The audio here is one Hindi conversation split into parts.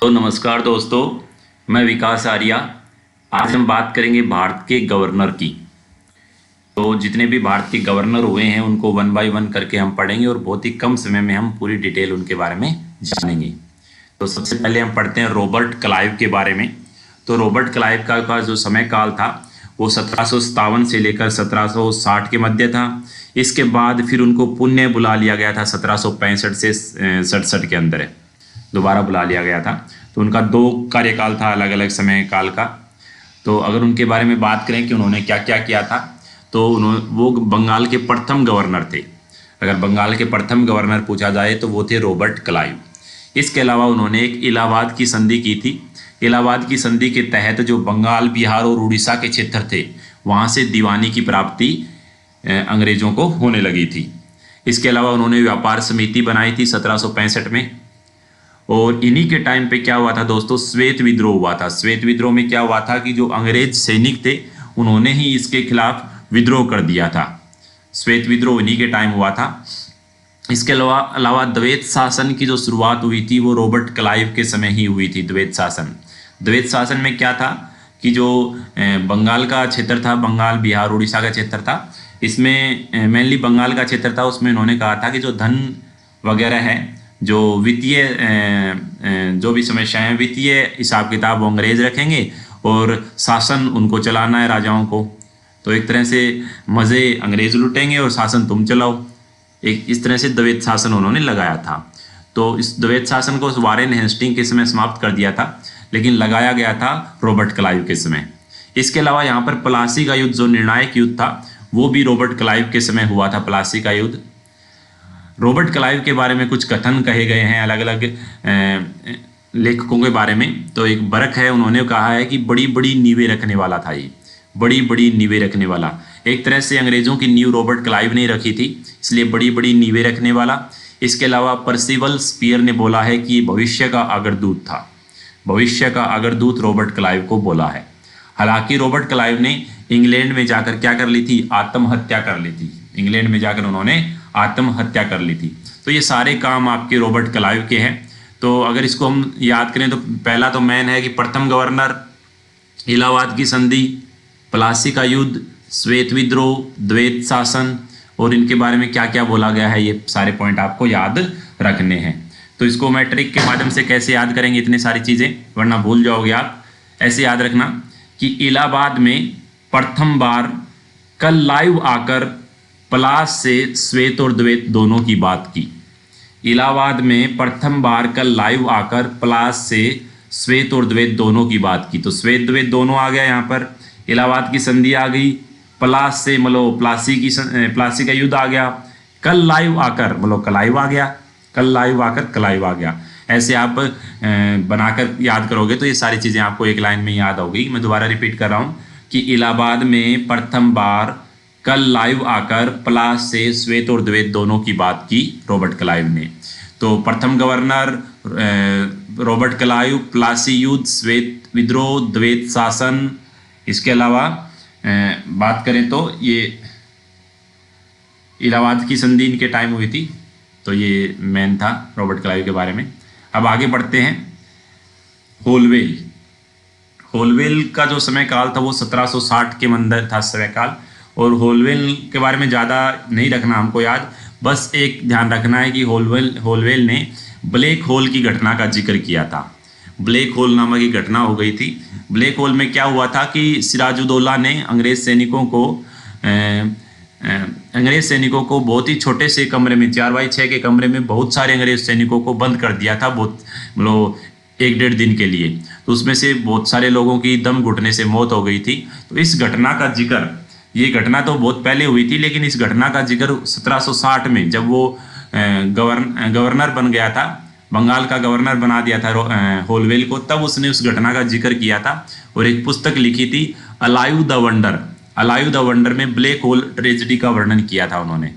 तो नमस्कार दोस्तों, मैं विकास आर्या। आज हम बात करेंगे भारत के गवर्नर की। तो जितने भी भारत के गवर्नर हुए हैं उनको वन बाय वन करके हम पढ़ेंगे और बहुत ही कम समय में हम पूरी डिटेल उनके बारे में जानेंगे। तो सबसे पहले हम पढ़ते हैं रॉबर्ट क्लाइव के बारे में। तो रॉबर्ट क्लाइव का जो समय काल था वो 1757 से लेकर 1760 के मध्य था। इसके बाद फिर उनको पुण्य बुला लिया गया था 1765 से 67 के अंदर दोबारा बुला लिया गया था। तो उनका 2 कार्यकाल था अलग अलग समय काल का। तो अगर उनके बारे में बात करें कि उन्होंने क्या क्या किया था, तो वो बंगाल के प्रथम गवर्नर थे। अगर बंगाल के प्रथम गवर्नर पूछा जाए तो वो थे रॉबर्ट क्लाइव। इसके अलावा उन्होंने एक इलाहाबाद की संधि की थी। इलाहाबाद की संधि के तहत जो बंगाल, बिहार और उड़ीसा के क्षेत्र थे वहाँ से दीवानी की प्राप्ति अंग्रेजों को होने लगी थी। इसके अलावा उन्होंने व्यापार समिति बनाई थी 1765 में। और इन्हीं के टाइम पे क्या हुआ था दोस्तों, श्वेत विद्रोह हुआ था। श्वेत विद्रोह में क्या हुआ था कि जो अंग्रेज सैनिक थे उन्होंने ही इसके खिलाफ विद्रोह कर दिया था। श्वेत विद्रोह इन्हीं के टाइम हुआ था। इसके अलावा द्वैत शासन की जो शुरुआत हुई थी वो रॉबर्ट क्लाइव के समय ही हुई थी। द्वैत शासन में क्या था कि जो बंगाल का क्षेत्र था, बंगाल, बिहार, उड़ीसा का क्षेत्र था, इसमें मेनली बंगाल का क्षेत्र था। उसमें उन्होंने कहा था कि जो धन वगैरह है, जो वित्तीय जो भी समस्याएं हैं, वित्तीय हिसाब किताब वो अंग्रेज रखेंगे और शासन उनको चलाना है, राजाओं को। तो एक तरह से मज़े अंग्रेज लुटेंगे और शासन तुम चलाओ। एक इस तरह से द्वैत शासन उन्होंने लगाया था। तो इस द्वैत शासन को वारेन हेस्टिंग के समय समाप्त कर दिया था, लेकिन लगाया गया था रॉबर्ट क्लाइव के समय। इसके अलावा यहाँ पर प्लासी का युद्ध, जो निर्णायक युद्ध था, वो भी रॉबर्ट क्लाइव के समय हुआ था। प्लासी का युद्ध। रॉबर्ट क्लाइव के बारे में कुछ कथन कहे गए हैं अलग अलग लेखकों के बारे में। तो एक बरक है, उन्होंने कहा है कि बड़ी बड़ी नींवें रखने वाला था ये, बड़ी बड़ी नींवें रखने वाला। एक तरह से अंग्रेजों की नींव रॉबर्ट क्लाइव ने रखी थी, इसलिए बड़ी बड़ी नींवें रखने वाला। इसके अलावा पर्सिवल स्पीयर ने बोला है कि भविष्य का अग्रदूत था। भविष्य का अग्रदूत रॉबर्ट क्लाइव को बोला है। हालांकि रॉबर्ट क्लाइव ने इंग्लैंड में जाकर क्या कर ली थी, आत्महत्या कर ली थी। इंग्लैंड में जाकर उन्होंने आत्महत्या कर ली थी। तो ये सारे काम आपके रॉबर्ट क्लाइव के हैं। तो अगर इसको हम याद करें तो पहला तो मेन है कि प्रथम गवर्नर, इलाहाबाद की संधि, प्लासी का युद्ध, श्वेत विद्रोह, द्वैत शासन, और इनके बारे में क्या क्या बोला गया है, ये सारे पॉइंट आपको याद रखने हैं। तो इसको मैं ट्रिक के माध्यम से कैसे याद करेंगे इतनी सारी चीज़ें, वरना भूल जाओगे आप। ऐसे याद रखना कि इलाहाबाद में प्रथम बार कल लाइव आकर प्लास से श्वेत और द्वैत दोनों की बात की। इलाहाबाद में प्रथम बार कल लाइव आकर प्लास से श्वेत और द्वैत दोनों की बात की। तो श्वेत द्वैत दोनों आ गया यहाँ पर। इलाहाबाद की संधि आ गई, प्लास से मतलब प्लासी का युद्ध आ गया, कल लाइव आकर मतलब क्लाइव आ गया, कल लाइव आकर क्लाइव आ गया। ऐसे आप बनाकर याद करोगे तो ये सारी चीज़ें आपको एक लाइन में याद होगी। मैं दोबारा रिपीट कर रहा हूँ कि इलाहाबाद में प्रथम बार कल लाइव आकर प्लास से श्वेत और द्वैत दोनों की बात की रॉबर्ट क्लाइव ने। तो प्रथम गवर्नर रॉबर्ट क्लाइव, प्लासी युद्ध, श्वेत विद्रोह, द्वैत शासन। इसके अलावा बात करें तो ये इलाहाबाद की संधि इनके टाइम हुई थी। तो ये मेन था रॉबर्ट क्लाइव के बारे में। अब आगे बढ़ते हैं। होलवेल। होलवेल का जो समय काल था वो 1760 के अंदर था समय काल। और होलवेल के बारे में ज़्यादा नहीं रखना हमको याद, बस एक ध्यान रखना है कि होलवेल ने ब्लैक होल की घटना का जिक्र किया था। ब्लैक होल नामक की घटना हो गई थी। ब्लैक होल में क्या हुआ था कि सिराजुद्दौला ने अंग्रेज सैनिकों को बहुत ही छोटे से कमरे में, 4x6 के कमरे में बहुत सारे अंग्रेज सैनिकों को बंद कर दिया था, बहुत मतलब 1-1.5 दिन के लिए। तो उसमें से बहुत सारे लोगों की दम घुटने से मौत हो गई थी। तो इस घटना का जिक्र, ये घटना तो बहुत पहले हुई थी, लेकिन इस घटना का जिक्र 1760 में जब वो गवर्नर बन गया था, बंगाल का गवर्नर बना दिया था होलवेल को, तब उसने उस घटना का जिक्र किया था और एक पुस्तक लिखी थी alive the wonder. Alive the wonder में ब्लैक होल ट्रेजेडी का वर्णन किया था उन्होंने।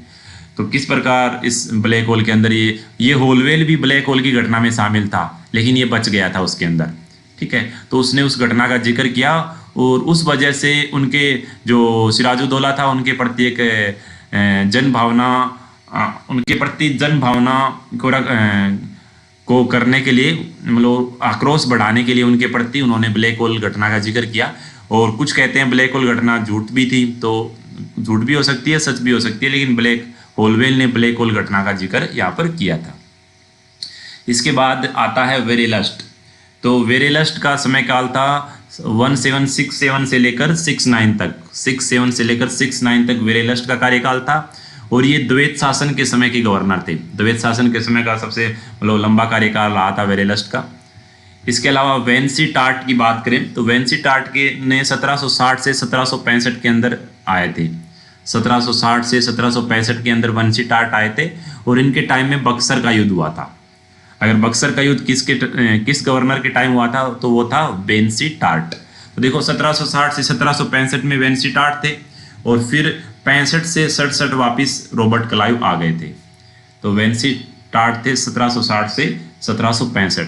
तो किस प्रकार इस ब्लैक होल के अंदर ये होलवेल भी ब्लैक होल की घटना में शामिल था, लेकिन ये बच गया था उसके अंदर। ठीक है, तो उसने उस घटना का जिक्र किया और उस वजह से उनके जो सिराजुद्दौला था उनके प्रति एक जन भावना को को करने के लिए, मतलब आक्रोश बढ़ाने के लिए उनके प्रति उन्होंने ब्लैक होल घटना का जिक्र किया। और कुछ कहते हैं ब्लैक होल घटना झूठ भी थी, तो झूठ भी हो सकती है, सच भी हो सकती है, लेकिन ब्लैक होलवेल ने ब्लैक होल घटना का जिक्र यहाँ पर किया था। इसके बाद आता है वेरेलस्ट। तो वेरेलस्ट का समय काल था 1767 से लेकर 69 तक, 67 से लेकर 69 तक वेरेलस्ट का कार्यकाल था। और ये द्वैत शासन के समय के गवर्नर थे। द्वैत शासन के समय का सबसे मतलब लंबा कार्यकाल रहा था वेरेलस्ट का। इसके अलावा वेंसी टार्ट की बात करें तो वेंसी टार्ट के ने 1760 से 1765 के अंदर आए थे। 1760 से 1765 के अंदर वेंसी टार्ट आए थे और इनके टाइम में बक्सर का युद्ध हुआ था। अगर बक्सर का युद्ध किस गवर्नर के टाइम हुआ था तो वो था वेंसी टार्ट। तो देखो 1760 से 1765 में वेंसी टार्ट थे और फिर 65 से 67 वापिस रॉबर्ट क्लाइव आ गए थे। तो वेंसी टार्ट थे 1760 से 1765।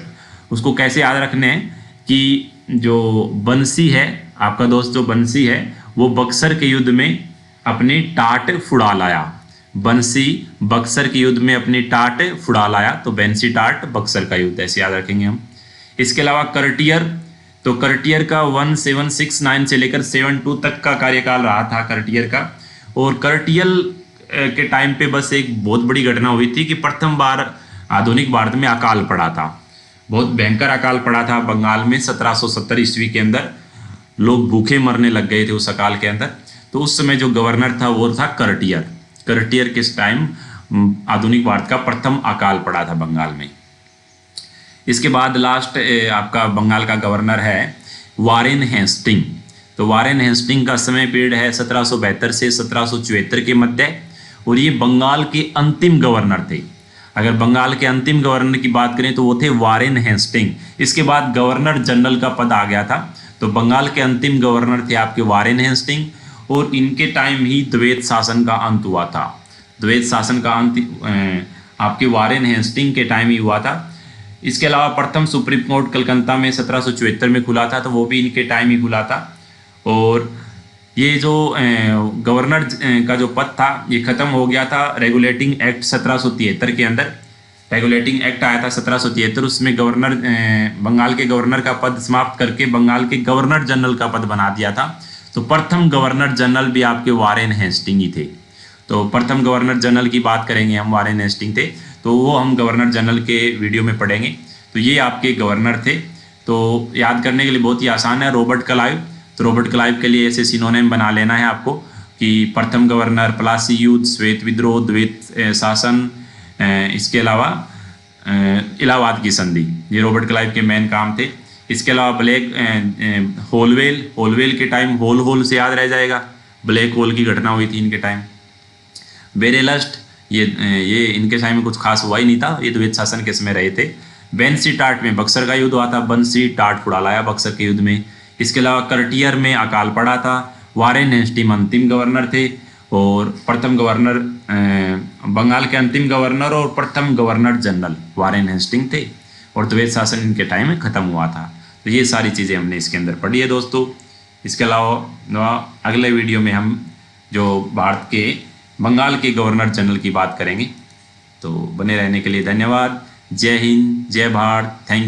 उसको कैसे याद रखने हैं कि जो बंसी है, आपका दोस्त जो बंसी है, वो बक्सर के युद्ध में अपनी टाट फुड़ा लाया। बंसी बक्सर के युद्ध में अपनी टाट फुड़ा लाया, तो बेंसी टाट बक्सर का युद्ध, ऐसे याद रखेंगे हम। इसके अलावा कर्टियर, तो कर्टियर का 1769 से लेकर 72 तक का कार्यकाल रहा था कर्टियर का। और कर्टियल के टाइम पे बस एक बहुत बड़ी घटना हुई थी कि प्रथम बार आधुनिक भारत में अकाल पड़ा था। बहुत भयंकर अकाल पड़ा था बंगाल में 1770 ईस्वी के अंदर। लोग भूखे मरने लग गए थे उस अकाल के अंदर। तो उस समय जो गवर्नर था वो था कर्टियर। कर्टियर के टाइम आधुनिक भारत का प्रथम अकाल पड़ा था बंगाल में। इसके बाद लास्ट आपका बंगाल का गवर्नर है वारेन हेस्टिंग। तो वारेन हेस्टिंग का समय पीरियड है 1772 से 1774 के मध्य, और ये बंगाल के अंतिम गवर्नर थे। अगर बंगाल के अंतिम गवर्नर की बात करें तो वो थे वारेन हेस्टिंग। इसके बाद गवर्नर जनरल का पद आ गया था। तो बंगाल के अंतिम गवर्नर थे आपके वारेन हेस्टिंग, और इनके टाइम ही द्वैत शासन का अंत हुआ था। द्वैत शासन का अंत आपके वारेन हेस्टिंग के टाइम ही हुआ था। इसके अलावा प्रथम सुप्रीम कोर्ट कलकत्ता में 1774 में खुला था, तो वो भी इनके टाइम ही खुला था। और ये जो गवर्नर का जो पद था ये खत्म हो गया था रेगुलेटिंग एक्ट 1773 के अंदर। रेगुलेटिंग एक्ट आया था 1773, उसमें गवर्नर बंगाल के गवर्नर का पद समाप्त करके बंगाल के गवर्नर जनरल का पद बना दिया था। तो प्रथम गवर्नर जनरल भी आपके वारेन हेस्टिंग ही थे। तो प्रथम गवर्नर जनरल की बात करेंगे हम, वारेन हेस्टिंग थे, तो वो हम गवर्नर जनरल के वीडियो में पढ़ेंगे। तो ये आपके गवर्नर थे। तो याद करने के लिए बहुत ही आसान है। रॉबर्ट क्लाइव, तो रॉबर्ट क्लाइव के लिए ऐसे सिनोनिम बना लेना है आपको कि प्रथम गवर्नर, प्लासी युद्ध, श्वेत विद्रोह, द्वैत शासन, इसके अलावा इलाहाबाद की संधि, ये रॉबर्ट क्लाइव के मेन काम थे। इसके अलावा ब्लैक होलवेल के टाइम होल से याद रह जाएगा, ब्लैक होल की घटना हुई थी इनके टाइम। वेरेलस्ट, ये इनके टाइम में कुछ खास हुआ ही नहीं था, ये द्वैत शासन के समय रहे थे। बेंसी टार्ट में बक्सर का युद्ध हुआ था, बंसी टार्ट फुड़ा लाया बक्सर के युद्ध में। इसके अलावा कर्टियर में अकाल पड़ा था। वारेन हेस्टिंग अंतिम गवर्नर थे, और प्रथम गवर्नर बंगाल के अंतिम गवर्नर और प्रथम गवर्नर जनरल वारेन हेस्टिंग थे, और द्वैत शासन इनके टाइम में ख़त्म हुआ था। तो ये सारी चीज़ें हमने इसके अंदर पढ़ी है दोस्तों। इसके अलावा अगले वीडियो में हम जो भारत के बंगाल के गवर्नर जनरल की बात करेंगे। तो बने रहने के लिए धन्यवाद। जय हिंद, जय भारत, थैंक यू।